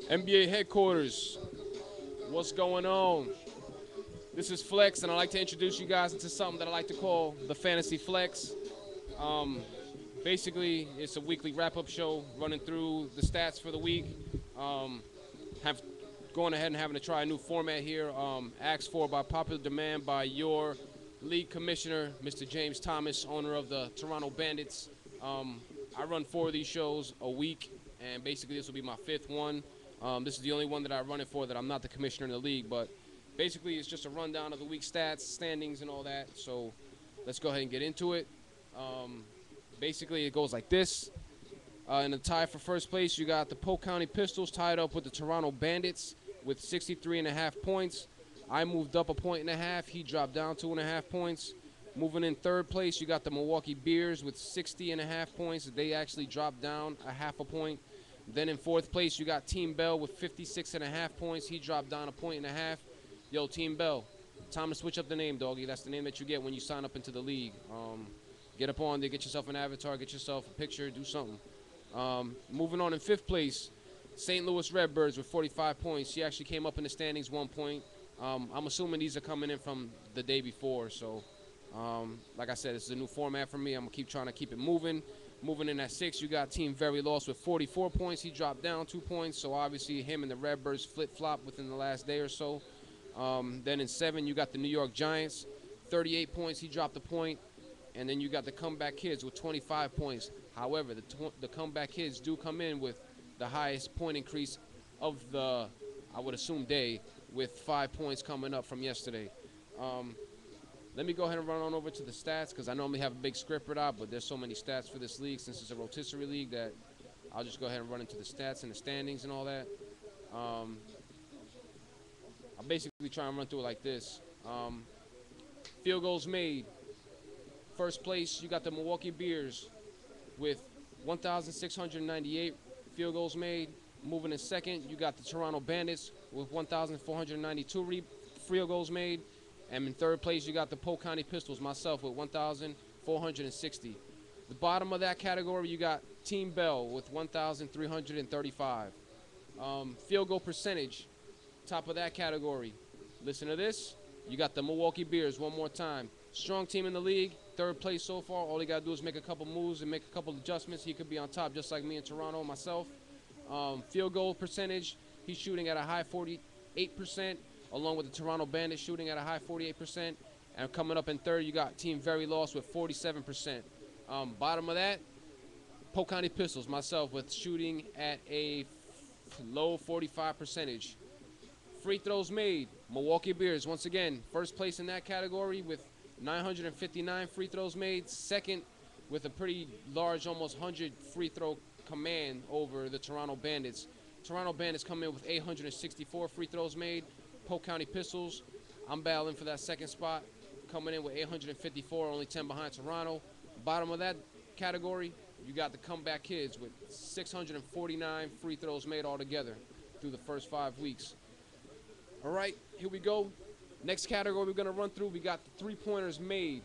NBA headquarters. What's going on? This is Flex, and I'd like to introduce you guys into something that I like to call the Fantasy Flex. Um, Basically, it's a weekly wrap-up show running through the stats for the week. Um, have going ahead and having to try a new format here. Asked for by popular demand by your league commissioner, Mr. James Thomas, owner of the Toronto Bandits. I run 4 of these shows a week, and basically this will be my 5th one. This is the only one that I run it for that I'm not the commissioner in the league, but basically it's just a rundown of the week stats, standings, and all that. So let's go ahead and get into it. Basically it goes like this. In the tie for first place, you got the Polk County Pistols tied up with the Toronto Bandits with 63.5 points. I moved up a point and a half. He dropped down 2.5 points. Moving in third place, you got the Milwaukee Bears with 60.5 points. They actually dropped down a half a point. Then in fourth place, you got Team Bell with 56.5 points. He dropped down a point and a half. Yo, Team Bell, time to switch up the name, doggy. That's the name that you get when you sign up into the league. Get up on there, get yourself an avatar, get yourself a picture, do something. Moving on in fifth place, St. Louis Redbirds with 45 points. She actually came up in the standings 1 point. I'm assuming these are coming in from the day before. So, like I said, this is a new format for me. I'm going to trying to keep it moving. Moving in at 6, you got Team Very Lost with 44 points. He dropped down 2 points. So, obviously, him and the Redbirds flip-flop within the last day or so. Then in 7, you got the New York Giants, 38 points. He dropped a point. And then you got the Comeback Kids with 25 points. However, the Comeback Kids do come in with the highest point increase of the, I would assume, day, with 5 points coming up from yesterday. Let me go ahead and run on over to the stats because I normally have a big script read out, but there's so many stats for this league since it's a rotisserie league that I'll just go ahead and run into the stats and the standings and all that. I'll basically try and run through it like this. Field goals made. First place, you got the Milwaukee Bears with 1,698 field goals made. Moving in second, you got the Toronto Bandits with 1,492 field goals made. And in third place, you got the Polk County Pistols, myself, with 1,460. The bottom of that category, you got Team Bell with 1,335. Field goal percentage, top of that category. Listen to this. You got the Milwaukee Bears one more time. Strong team in the league, third place so far. All he got to do is make a couple moves and make a couple adjustments. He could be on top just like me in Toronto, myself. Field goal percentage, he's shooting at a high 48%, along with the Toronto Bandits shooting at a high 48%. And coming up in third, you got Team Very Lost with 47%. Bottom of that, Polk County Pistols, myself, with shooting at a low 45 percentage. Free throws made, Milwaukee Bears, once again, first place in that category with 959 free throws made. Second with a pretty large, almost 100 free throw command over the Toronto Bandits. Toronto Bandits come in with 864 free throws made. Polk County Pistols, I'm battling for that second spot, coming in with 854, only 10 behind Toronto. Bottom of that category, you got the Comeback Kids with 649 free throws made altogether through the first 5 weeks. All right, here we go. Next category we're going to run through, we got the three-pointers made.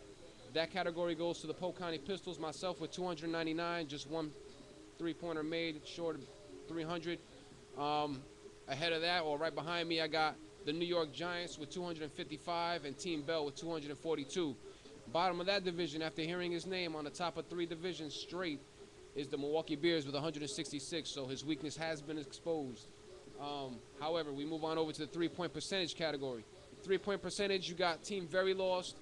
That category goes to the Polk County Pistols, myself with 299, just one three-pointer made, short of 300. Ahead of that, or right behind me, I got the New York Giants with 255 and Team Bell with 242. Bottom of that division, after hearing his name on the top of 3 divisions straight, is the Milwaukee Bears with 166, so his weakness has been exposed. However, we move on over to the three-point percentage category. Three-point percentage, you got Team Very Lost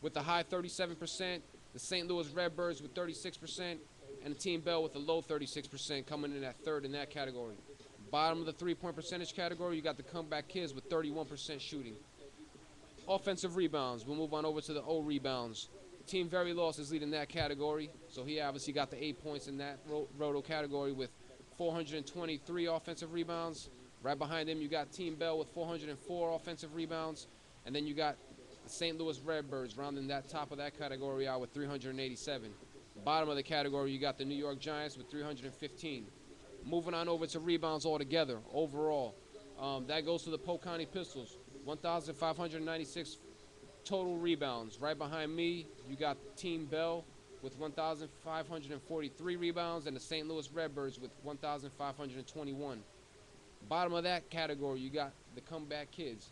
with a high 37%, the St. Louis Redbirds with 36%, and the Team Bell with a low 36% coming in at third in that category. Bottom of the three-point percentage category, you got the Comeback Kids with 31% shooting. Offensive rebounds, we'll move on over to the O rebounds. Team Very Lost is leading that category, so he obviously got the 8 points in that roto category with 423 offensive rebounds. Right behind him, you got Team Bell with 404 offensive rebounds. And then you got the St. Louis Redbirds rounding that top of that category out with 387. Bottom of the category, you got the New York Giants with 315. Moving on over to rebounds altogether, overall. That goes to the Polk County Pistols, 1,596 total rebounds. Right behind me, you got Team Bell with 1,543 rebounds and the St. Louis Redbirds with 1,521. Bottom of that category, you got the comeback kids.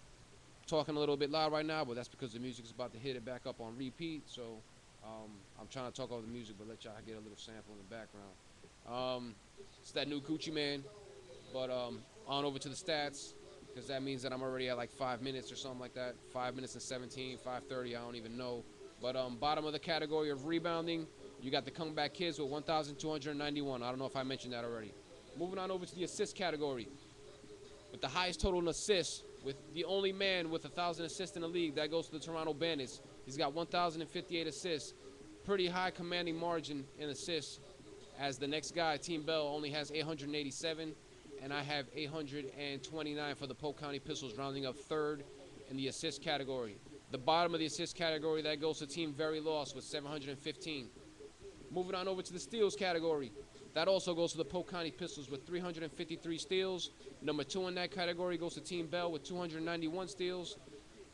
Talking a little bit loud right now, but that's because the music's about to hit it back up on repeat. So I'm trying to talk over the music, but let y'all get a little sample in the background. It's that new Gucci Man. But on over to the stats, because that means that I'm already at like 5 minutes or something like that. 5 minutes and 17, 5:30, I don't even know. But bottom of the category of rebounding, you got the comeback kids with 1,291. I don't know if I mentioned that already. Moving on over to the assist category, with the highest total in assists, with the only man with 1,000 assists in the league, that goes to the Toronto Bandits. He's got 1,058 assists. Pretty high commanding margin in assists, as the next guy, Team Bell, only has 887, and I have 829 for the Polk County Pistols, rounding up third in the assist category. The bottom of the assist category, that goes to Team Very Lost with 715. Moving on over to the steals category, that also goes to the Polk County Pistols with 353 steals. Number 2 in that category goes to Team Bell with 291 steals.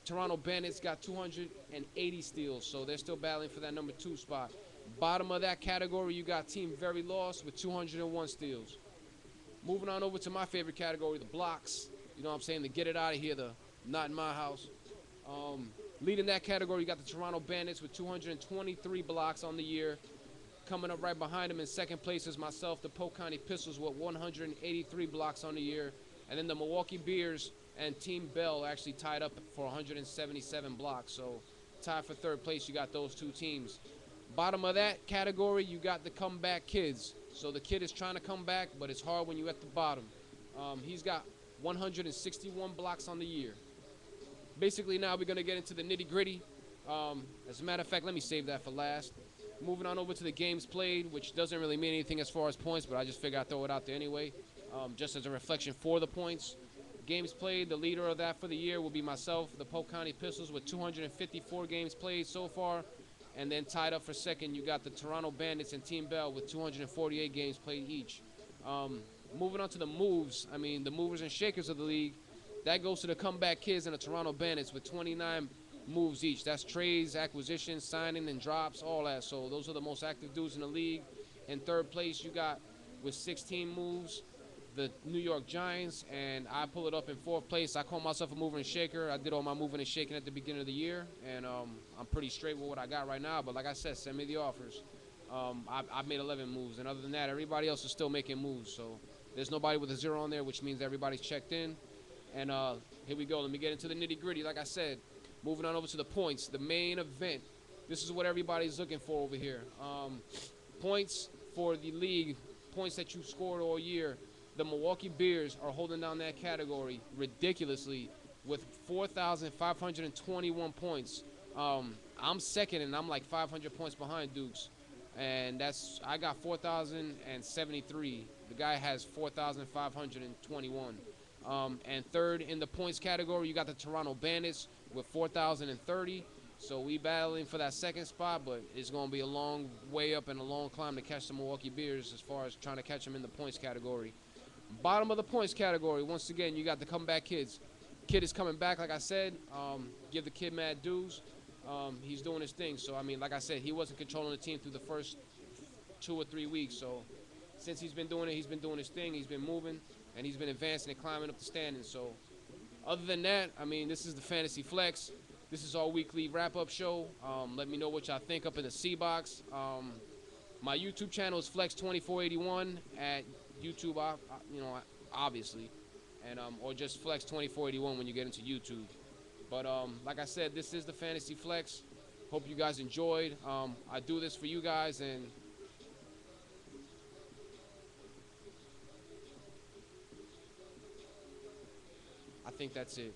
Toronto Bandits got 280 steals, so they're still battling for that number 2 spot. Bottom of that category, you got Team Very Lost with 201 steals. Moving on over to my favorite category, the blocks. You know what I'm saying? The get it out of here, the not in my house. Leading that category, you got the Toronto Bandits with 223 blocks on the year. Coming up right behind them in second place is myself, the Polk County Pistols, with 183 blocks on the year. And then the Milwaukee Bears and Team Bell actually tied up for 177 blocks. So tied for third place, you got those two teams. Bottom of that category, you got the comeback kids. So the kid is trying to come back, but it's hard when you're at the bottom. He's got 161 blocks on the year. Basically, now we're going to get into the nitty-gritty. As a matter of fact, let me save that for last. Moving on over to the games played, which doesn't really mean anything as far as points, but I just figured I'd throw it out there anyway, just as a reflection for the points. Games played, the leader of that for the year will be myself, the Polk County Pistols, with 254 games played so far. And then tied up for second, you got the Toronto Bandits and Team Bell with 248 games played each. Moving on to the moves, I mean, the movers and shakers of the league, that goes to the comeback kids and the Toronto Bandits with 29 moves each. That's trades, acquisitions, signing, and drops, all that. So those are the most active dudes in the league. In third place, you got, with 16 moves, the New York Giants, and I pull it up in fourth place. I call myself a mover and shaker. I did all my moving and shaking at the beginning of the year, and I'm pretty straight with what I got right now. But like I said, send me the offers. I've made 11 moves, and other than that, everybody else is still making moves. So there's nobody with a 0 on there, which means everybody's checked in. And here we go. Let me get into the nitty-gritty. Like I said, moving on over to the points, the main event. This is what everybody's looking for over here. Points for the league, points that you scored all year. The Milwaukee Bears are holding down that category ridiculously with 4,521 points. I'm second, and I'm like 500 points behind Dukes. And I got 4,073. The guy has 4,521. And third in the points category, you got the Toronto Bandits with 4,030. So we battling for that second spot, but it's going to be a long way up and a long climb to catch the Milwaukee Bears as far as trying to catch them in the points category. Bottom of the points category, once again, you got the comeback kids. Kid is coming back, like I said. Give the kid mad dues. He's doing his thing. So, I mean, like I said, he wasn't controlling the team through the first 2 or 3 weeks. So, since he's been doing it, he's been doing his thing. He's been moving, and he's been advancing and climbing up the standings. So, other than that, I mean, this is the Fantasy Flex. This is our weekly wrap-up show. Let me know what y'all think up in the C-Box. My YouTube channel is Flex2481 at YouTube, obviously, and or just Flex2481 when you get into YouTube. But like I said, this is the Fantasy Flex. Hope you guys enjoyed. I do this for you guys, and I think that's it.